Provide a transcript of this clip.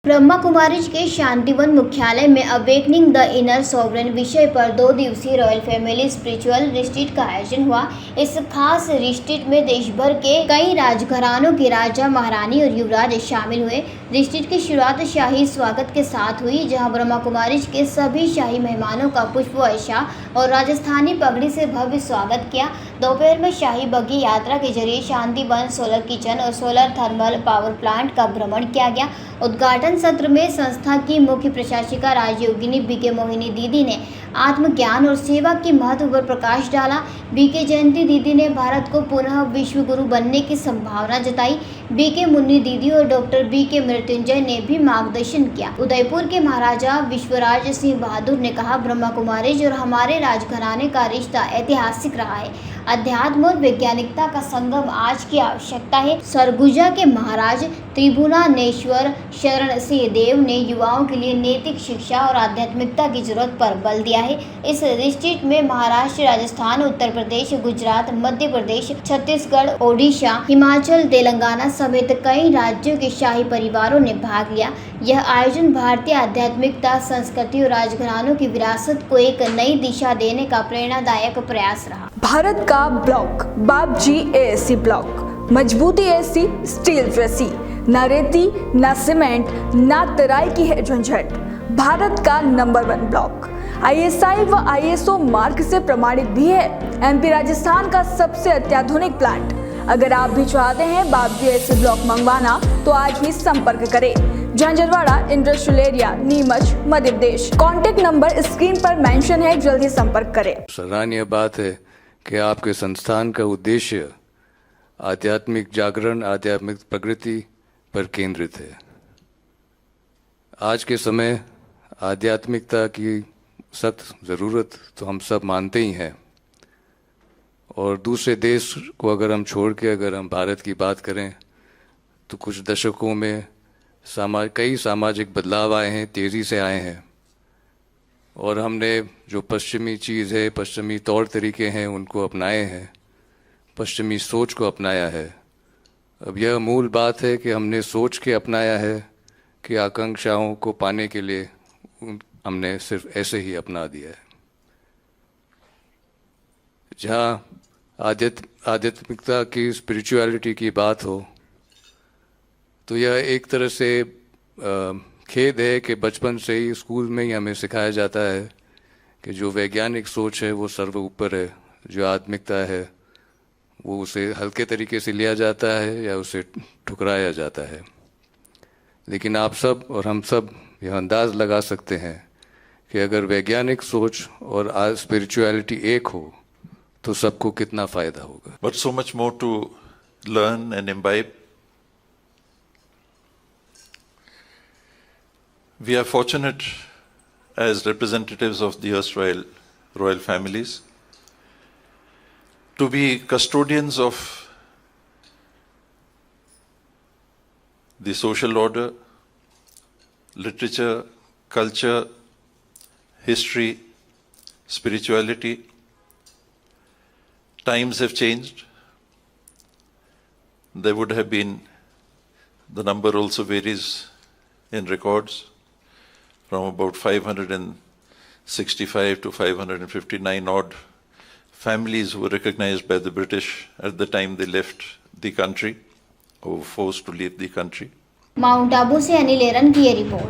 ब्रह्मा कुमारीज के शांतिवन मुख्यालय में अवेकनिंग द इनर सॉवरेन विषय पर 2 दिवसीय रॉयल फैमिली स्पिरिचुअल रिट्रीट का आयोजन हुआ। इस खास रिट्रीट में देश भर के कई राजघरानों के राजा, महारानी और युवराज शामिल हुए। रिट्रीट की शुरुआत शाही स्वागत के साथ हुई, जहां ब्रह्मा कुमारीज के सभी शाही मेहमानों का पुष्प वर्षा और राजस्थानी पगड़ी से भव्य स्वागत किया। दोपहर में शाही बग्गी यात्रा के जरिए शांतिवन, सोलर किचन और सोलर थर्मल पावर प्लांट का भ्रमण किया गया। उद्घाटन सत्र में संस्था की मुख्य प्रशासिका राजयोगिनी बीके मोहिनी दीदी ने आत्मज्ञान और सेवा के महत्व पर प्रकाश डाला। बीके जयंती दीदी ने भारत को पुनः विश्व गुरु बनने की संभावना जताई। बीके मुन्नी दीदी और डॉक्टर बीके मृत्युंजय ने भी मार्गदर्शन किया। उदयपुर के महाराजा विश्वराज सिंह बहादुर ने कहा, ब्रह्मा कुमारीज और हमारे राजघराने का रिश्ता ऐतिहासिक रहा है। अध्यात्म और वैज्ञानिकता का संगम आज की आवश्यकता है। सरगुजा के महाराज त्रिभुवनेश्वर शरण सिंह देव ने युवाओं के लिए नैतिक शिक्षा और आध्यात्मिकता की जरूरत पर बल दिया है। इस रिट्रीट में महाराष्ट्र, राजस्थान, उत्तर प्रदेश, गुजरात, मध्य प्रदेश, छत्तीसगढ़, ओडिशा, हिमाचल, तेलंगाना समेत कई राज्यों के शाही परिवारों ने भाग लिया। यह आयोजन भारतीय आध्यात्मिकता, संस्कृति और राजघरानों की विरासत को एक नई दिशा देने का प्रेरणादायक प्रयास रहा। भारत का ब्लॉक बापजी एएससी ब्लॉक, मजबूती ऐसी स्टील जैसी, न रेती न सीमेंट न तराई की है झंझट। भारत का नंबर 1 ब्लॉक आईएसआई व आईएसओ मार्क से प्रमाणित भी है। एमपी राजस्थान का सबसे अत्याधुनिक प्लांट। अगर आप भी चाहते हैं बापजी एएससी ब्लॉक मंगवाना तो आज ही संपर्क करें। Jhanjharwada industrial area, Neemuch, Madhya Pradesh. Contact number screen पर मेंशन है, जल्दी संपर्क करें। सराहनीय बात है कि आपके संस्थान का उद्देश्य आध्यात्मिक जागरण, आध्यात्मिक प्रगति पर केंद्रित है। आज के समय आध्यात्मिकता की सख्त ज़रूरत तो हम सब मानते ही हैं, और दूसरे देश को अगर हम छोड़ के अगर हम भारत की बात करें तो कुछ दशकों में कई सामाजिक बदलाव आए हैं, तेज़ी से आए हैं, और हमने जो पश्चिमी चीज़ है, पश्चिमी तौर तरीके हैं, उनको अपनाए हैं, पश्चिमी सोच को अपनाया है। अब यह मूल बात है कि हमने सोच के अपनाया है कि आकांक्षाओं को पाने के लिए हमने सिर्फ ऐसे ही अपना दिया है। जहाँ आध्यात्मिकता की, स्पिरिचुअलिटी की बात हो तो यह एक तरह से खेद है कि बचपन से ही स्कूल में ही हमें सिखाया जाता है कि जो वैज्ञानिक सोच है वो सर्व ऊपर है, जो आत्मिकता है वो उसे हल्के तरीके से लिया जाता है या उसे ठुकराया जाता है। लेकिन आप सब और हम सब यह अंदाज़ लगा सकते हैं कि अगर वैज्ञानिक सोच और स्पिरिचुअलिटी एक हो तो सबको कितना फ़ायदा होगा। But so much more to learn and imbibe. We are fortunate as representatives of the erstwhile royal families to be custodians of the social order, literature, culture, history, spirituality. Times have changed. There would have been, the number also varies in records, from about 565 to 559 odd families who were recognized by the British at the time they left the country or were forced to leave the country. Mount Abu से अनिल एरन की ये report.